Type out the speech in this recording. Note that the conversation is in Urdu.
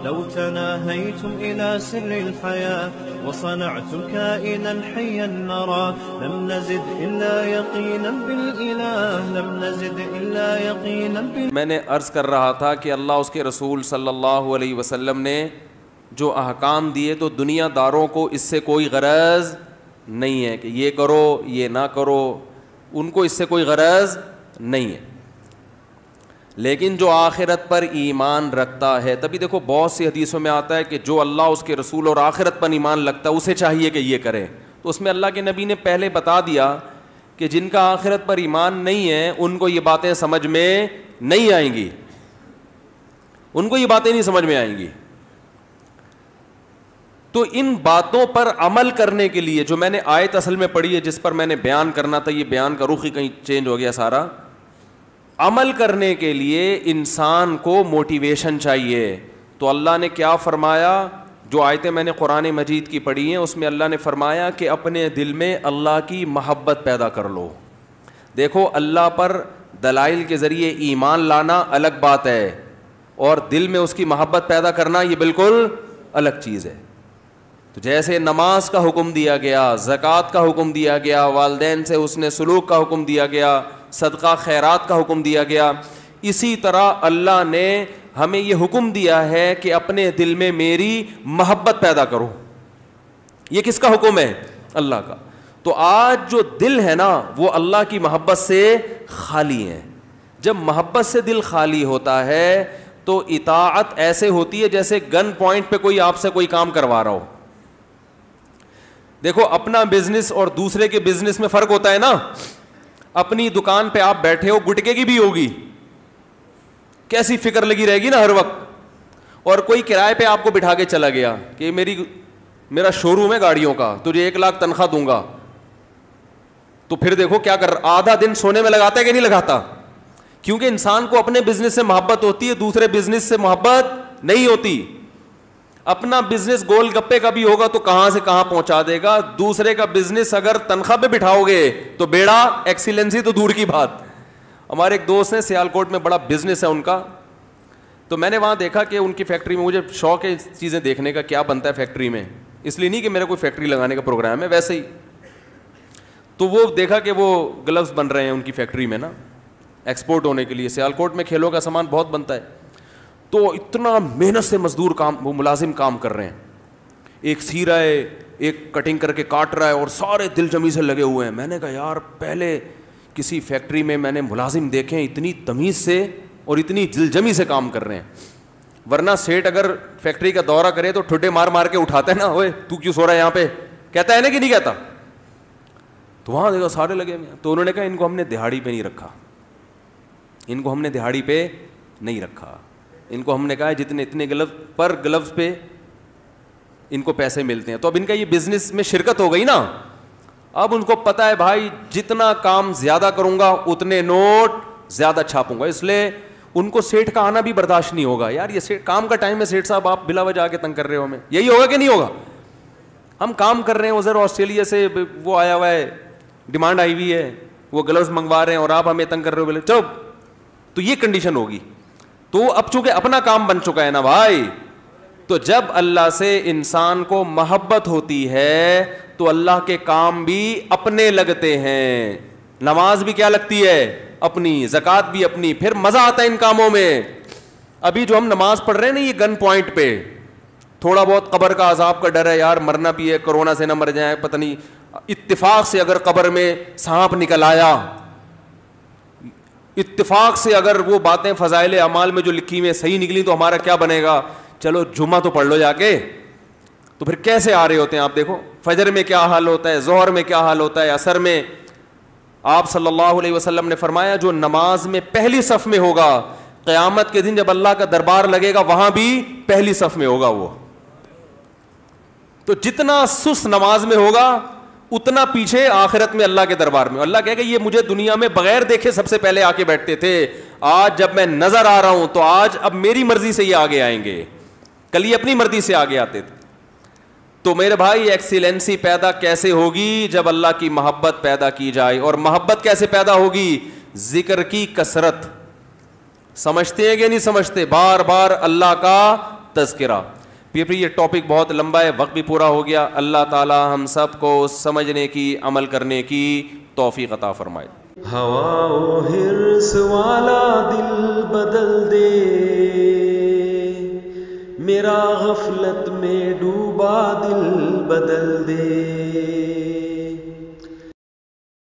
لو تناهيتم إلى سر الحياة وصنعتم كائنا حيا نرى لم نزد إلا يقينا بالإله لم نزد إلا يقينا بالإله. میں نے عرض کر رہا تھا کہ اللہ اس کے رسول صلی اللہ علیہ وسلم نے جو احکام دیے تو دنیا داروں کو اس سے کوئی غرض نہیں ہے کہ یہ کرو یہ نہ کرو, ان کو اس سے کوئی غرض نہیں ہے. لیکن جو آخرت پر ایمان رکھتا ہے, تبھی دیکھو بہت سی حدیثوں میں آتا ہے کہ جو اللہ اس کے رسول اور آخرت پر ایمان رکھتا ہے اسے چاہیے کہ یہ کرے. تو اس میں اللہ کے نبی نے پہلے بتا دیا کہ جن کا آخرت پر ایمان نہیں ہے ان کو یہ باتیں سمجھ میں نہیں آئیں گی, ان کو یہ باتیں نہیں سمجھ میں آئیں گی. تو ان باتوں پر عمل کرنے کے لیے جو میں نے آیت اصل میں پڑھی ہے جس پر میں نے بیان کرنا تھا, یہ بیان کا رخ ہی کہیں چینج ہو گیا سارا. عمل کرنے کے لیے انسان کو موٹیویشن چاہیے. تو اللہ نے کیا فرمایا, جو آیتیں میں نے قرآن مجید کی پڑھی ہیں اس میں اللہ نے فرمایا کہ اپنے دل میں اللہ کی محبت پیدا کر لو. دیکھو اللہ پر دلائل کے ذریعے ایمان لانا الگ بات ہے, اور دل میں اس کی محبت پیدا کرنا یہ بالکل الگ چیز ہے. تو جیسے نماز کا حکم دیا گیا, زکوٰۃ کا حکم دیا گیا, والدین سے حسن سلوک کا حکم دیا گیا, صدقہ خیرات کا حکم دیا گیا, اسی طرح اللہ نے ہمیں یہ حکم دیا ہے کہ اپنے دل میں میری محبت پیدا کرو. یہ کس کا حکم ہے؟ اللہ کا. تو آج جو دل ہے نا وہ اللہ کی محبت سے خالی ہے. جب محبت سے دل خالی ہوتا ہے تو اطاعت ایسے ہوتی ہے جیسے گن پوائنٹ پہ کوئی آپ سے کوئی کام کروا رہا ہو. دیکھو اپنا بزنس اور دوسرے کے بزنس میں فرق ہوتا ہے نا. اپنی دکان پہ آپ بیٹھے ہو, گٹکے کی بھی ہوگی, کیسی فکر لگی رہے گی نا ہر وقت. اور کوئی کرائے پہ آپ کو بٹھا کے چلا گیا کہ میرا شو روم ہے گاڑیوں کا, تجھے 1 لاکھ تنخواہ دوں گا, تو پھر دیکھو کیا کر رہا, آدھا دن سونے میں لگاتا ہے کہ نہیں لگاتا؟ کیونکہ انسان کو اپنے بزنس سے محبت ہوتی ہے, دوسرے بزنس سے محبت نہیں ہوتی. اپنا بزنس گول گپے کا بھی ہوگا تو کہاں سے کہاں پہنچا دے گا, دوسرے کا بزنس اگر تنخواہ پہ بٹھاؤ گے تو بیڑا ایکسیلنسی تو دور کی بات. ہمارے ایک دوست ہیں سیالکوٹ میں, بڑا بزنس ہے ان کا, تو میں نے وہاں دیکھا کہ ان کی فیکٹری میں, مجھے شوق ہے چیزیں دیکھنے کا کیا بنتا ہے فیکٹری میں, اس لیے نہیں کہ میرا کوئی فیکٹری لگانے کا پروگرام ہے, ویسے ہی. تو وہ دیکھا کہ وہ گلوز بن رہے ہیں ان کی فیکٹری میں نا, ایکسپورٹ ہونے کے لیے. سیالکوٹ میں کھیلوں کا سامان بہت بنتا ہے, تو اتنا محنت سے مزدور کام, وہ ملازم کام کر رہے ہیں. ایک سی رہا ہے, ایک کٹنگ کر کے کاٹ رہا ہے, اور سارے دل جمی سے لگے ہوئے ہیں. میں نے کہا یار پہلے کسی فیکٹری میں میں نے ملازم دیکھے اتنی تمیز سے اور اتنی دل جمی سے کام کر رہے ہیں, ورنہ سیٹ اگر فیکٹری کا دورہ کرے تو ٹھڈے مار مار کے اٹھاتا ہے نا, اوے تو کیوں سو رہا ہے یہاں پہ, کہتا ہے نا کہ نہیں کہتا. تو وہاں دیکھا سارے لگے ہوئے. تو انہوں نے کہا ان کو ہم نے دہاڑی پہ نہیں رکھا, ان کو ہم نے دہاڑی پہ نہیں رکھا, ان کو ہم نے کہا جتنے اتنے گلوز پر گلوز پہ ان کو پیسے ملتے ہیں. تو اب ان کا یہ بزنس میں شرکت ہو گئی نا, اب ان کو پتہ ہے بھائی جتنا کام زیادہ کروں گا اتنے نوٹ زیادہ چھاپوں گا, اس لیے ان کو سیٹ کا آنا بھی برداشت نہیں ہوگا. یار یہ سیٹ کام کا ٹائم ہے, سیٹ صاحب آپ بلا وجہ آ کے تنگ کر رہے ہو ہمیں, یہی ہوگا کہ نہیں ہوگا؟ ہم کام کر رہے ہیں, ادھر آسٹریلیا سے وہ آیا ہوا ہے, ڈیمانڈ آئی ہوئی ہے, وہ گلوز منگوا رہے ہیں اور آپ ہمیں تنگ کر رہے ہو, بولے چلو. تو یہ کنڈیشن ہوگی. تو اب چونکہ اپنا کام بن چکا ہے نا بھائی, تو جب اللہ سے انسان کو محبت ہوتی ہے تو اللہ کے کام بھی اپنے لگتے ہیں. نماز بھی کیا لگتی ہے؟ اپنی. زکوٰۃ بھی اپنی. پھر مزہ آتا ہے ان کاموں میں. ابھی جو ہم نماز پڑھ رہے ہیں نا یہ گن پوائنٹ پہ, تھوڑا بہت قبر کا عذاب کا ڈر ہے, یار مرنا بھی ہے, کورونا سے نہ مر جائیں, پتہ نہیں اتفاق سے اگر قبر میں سانپ نکل آیا, اتفاق سے اگر وہ باتیں فضائل اعمال میں جو لکھی ہوئی صحیح نکلی تو ہمارا کیا بنے گا؟ چلو جمعہ تو پڑھ لو جا کے. تو پھر کیسے آ رہے ہوتے ہیں آپ دیکھو, فجر میں کیا حال ہوتا ہے, ظہر میں کیا حال ہوتا ہے, عصر میں. آپ صلی اللہ علیہ وسلم نے فرمایا جو نماز میں پہلی صف میں ہوگا قیامت کے دن جب اللہ کا دربار لگے گا وہاں بھی پہلی صف میں ہوگا وہ. تو جتنا سست نماز میں ہوگا اتنا پیچھے آخرت میں اللہ کے دربار میں. اللہ کہے گا یہ مجھے دنیا میں بغیر دیکھے سب سے پہلے آ کے بیٹھتے تھے, آج جب میں نظر آ رہا ہوں تو آج اب میری مرضی سے یہ آگے آئیں گے, کل یہ اپنی مرضی سے آگے آتے تھے. تو میرے بھائی ایکسیلنسی پیدا کیسے ہوگی؟ جب اللہ کی محبت پیدا کی جائے. اور محبت کیسے پیدا ہوگی؟ ذکر کی کثرت. سمجھتے ہیں کہ نہیں سمجھتے؟ بار بار اللہ کا التذکرہ. پھر یہ ٹاپک بہت لمبا ہے, وقت بھی پورا ہو گیا. اللہ تعالی ہم سب کو سمجھنے کی, عمل کرنے کی توفیق عطا فرمائے. ہوا و حرص والا دل بدل دے, میرا غفلت میں ڈوبا دل بدل دے.